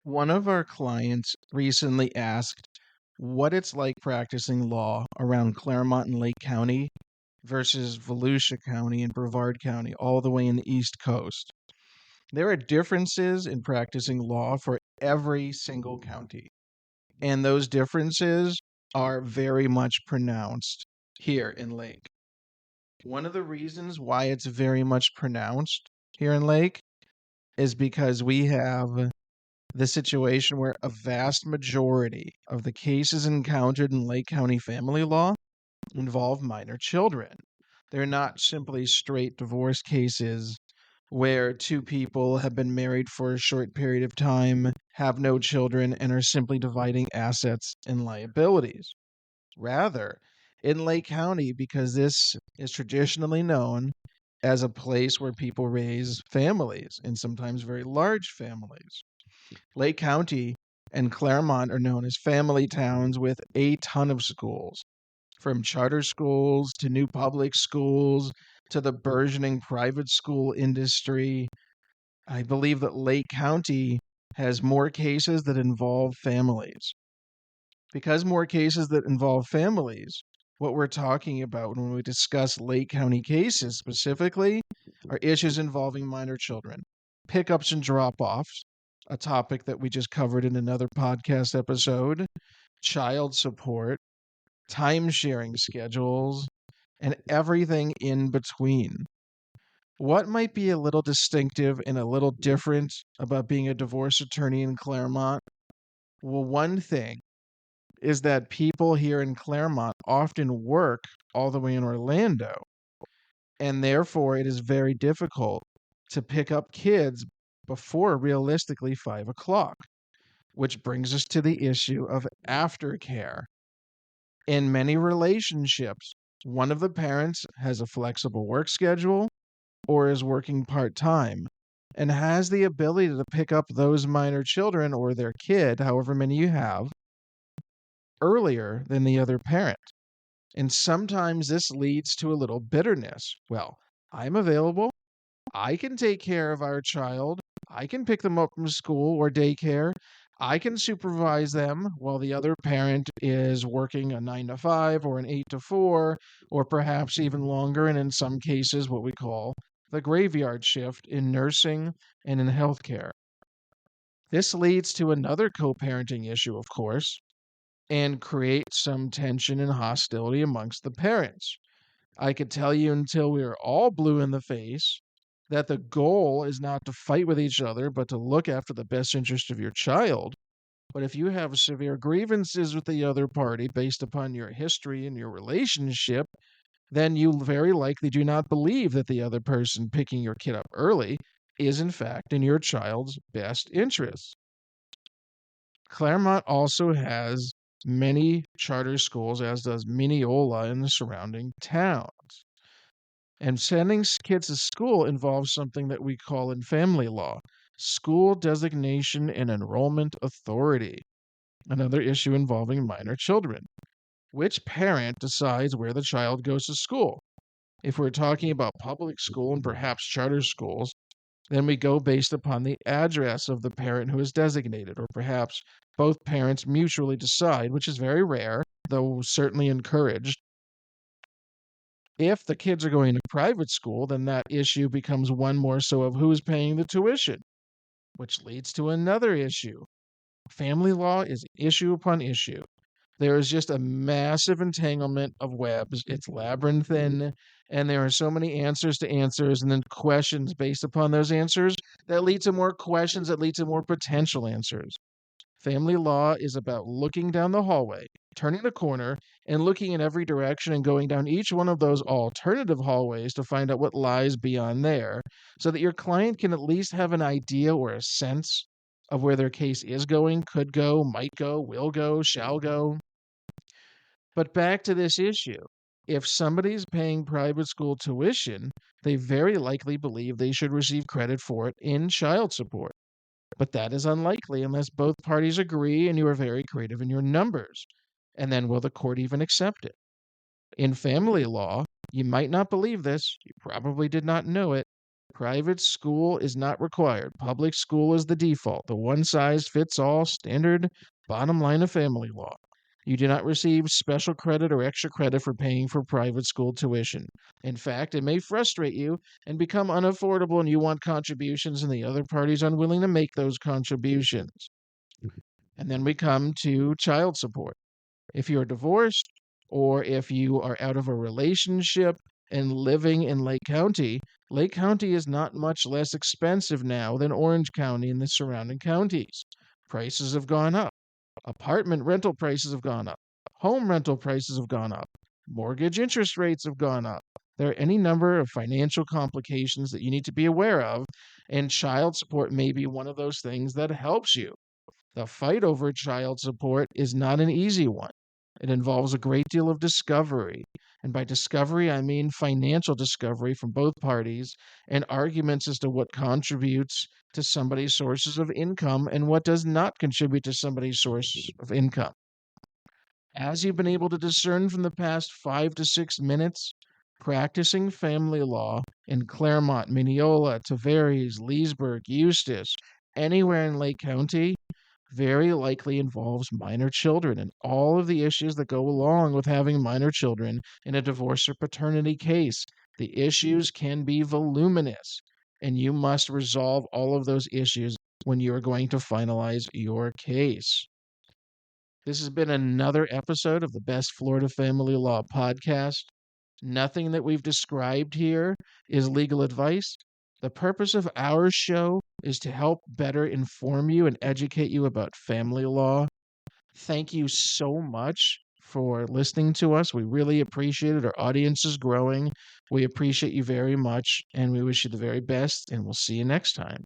One of our clients recently asked what it's like practicing law around Clermont and Lake County versus Volusia County and Brevard County, all the way in the East Coast. There are differences in practicing law for every single county, and those differences are very much pronounced here in Lake. One of the reasons why it's very much pronounced here in Lake is because we have the situation where a vast majority of the cases encountered in Lake County family law involve minor children. They're not simply straight divorce cases where two people have been married for a short period of time, have no children, and are simply dividing assets and liabilities. Rather, in Lake County, because this is traditionally known as a place where people raise families and sometimes very large families, Lake County and Clermont are known as family towns with a ton of schools, from charter schools to new public schools to the burgeoning private school industry. I believe that Lake County has more cases that involve families. Because more cases that involve families, what we're talking about when we discuss Lake County cases specifically are issues involving minor children, pickups and drop offs, a topic that we just covered in another podcast episode, child support, time sharing schedules, and everything in between. What might be a little distinctive and a little different about being a divorce attorney in Clermont? Well, one thing is that people here in Clermont often work all the way in Orlando, and therefore it is very difficult to pick up kids before realistically 5 o'clock, which brings us to the issue of aftercare. In many relationships, one of the parents has a flexible work schedule or is working part time and has the ability to pick up those minor children or their kid, however many you have, earlier than the other parent. And sometimes this leads to a little bitterness. Well, I'm available. I can take care of our child. I can pick them up from school or daycare. I can supervise them while the other parent is working a 9 to 5 or an 8 to 4, or perhaps even longer, and in some cases, what we call the graveyard shift in nursing and in healthcare. This leads to another co parenting issue, of course, and creates some tension and hostility amongst the parents. I could tell you until we are all blue in the face that the goal is not to fight with each other, but to look after the best interest of your child. But if you have severe grievances with the other party based upon your history and your relationship, then you very likely do not believe that the other person picking your kid up early is in fact in your child's best interest. Claremont also has many charter schools, as does Mineola and the surrounding towns. And sending kids to school involves something that we call in family law school designation and enrollment authority, another issue involving minor children. Which parent decides where the child goes to school? If we're talking about public school and perhaps charter schools, then we go based upon the address of the parent who is designated, or perhaps both parents mutually decide, which is very rare, though certainly encouraged. If the kids are going to private school, then that issue becomes one more so of who's paying the tuition, which leads to another issue. Family law is issue upon issue. There is just a massive entanglement of webs. It's labyrinthine, and there are so many answers to answers, and then questions based upon those answers that lead to more questions that lead to more potential answers. Family law is about looking down the hallway, turning the corner, and looking in every direction and going down each one of those alternative hallways to find out what lies beyond there, so that your client can at least have an idea or a sense of where their case is going, could go, might go, will go, shall go. But back to this issue. If somebody's paying private school tuition, they very likely believe they should receive credit for it in child support. But that is unlikely unless both parties agree and you are very creative in your numbers. And then will the court even accept it? In family law, you might not believe this, you probably did not know it. Private school is not required. Public school is the default, the one size fits all standard bottom line of family law. You do not receive special credit or extra credit for paying for private school tuition. In fact, it may frustrate you and become unaffordable, and you want contributions, and the other party's unwilling to make those contributions. And then we come to child support. If you're divorced or if you are out of a relationship and living in Lake County is not much less expensive now than Orange County and the surrounding counties. Prices have gone up. Apartment rental prices have gone up. Home rental prices have gone up. Mortgage interest rates have gone up. There are any number of financial complications that you need to be aware of, and child support may be one of those things that helps you. The fight over child support is not an easy one. It involves a great deal of discovery. And by discovery, I mean financial discovery from both parties and arguments as to what contributes to somebody's sources of income and what does not contribute to somebody's source of income. As you've been able to discern from the past 5 to 6 minutes, practicing family law in Clermont, Mineola, Tavares, Leesburg, Eustis, anywhere in Lake County very likely involves minor children and all of the issues that go along with having minor children in a divorce or paternity case. The issues can be voluminous, and you must resolve all of those issues when you are going to finalize your case. This has been another episode of the Best Florida Family Law Podcast. Nothing that we've described here is legal advice. The purpose of our show is to help better inform you and educate you about family law. Thank you so much for listening to us. We really appreciate it. Our audience is growing. We appreciate you very much, and we wish you the very best, and we'll see you next time.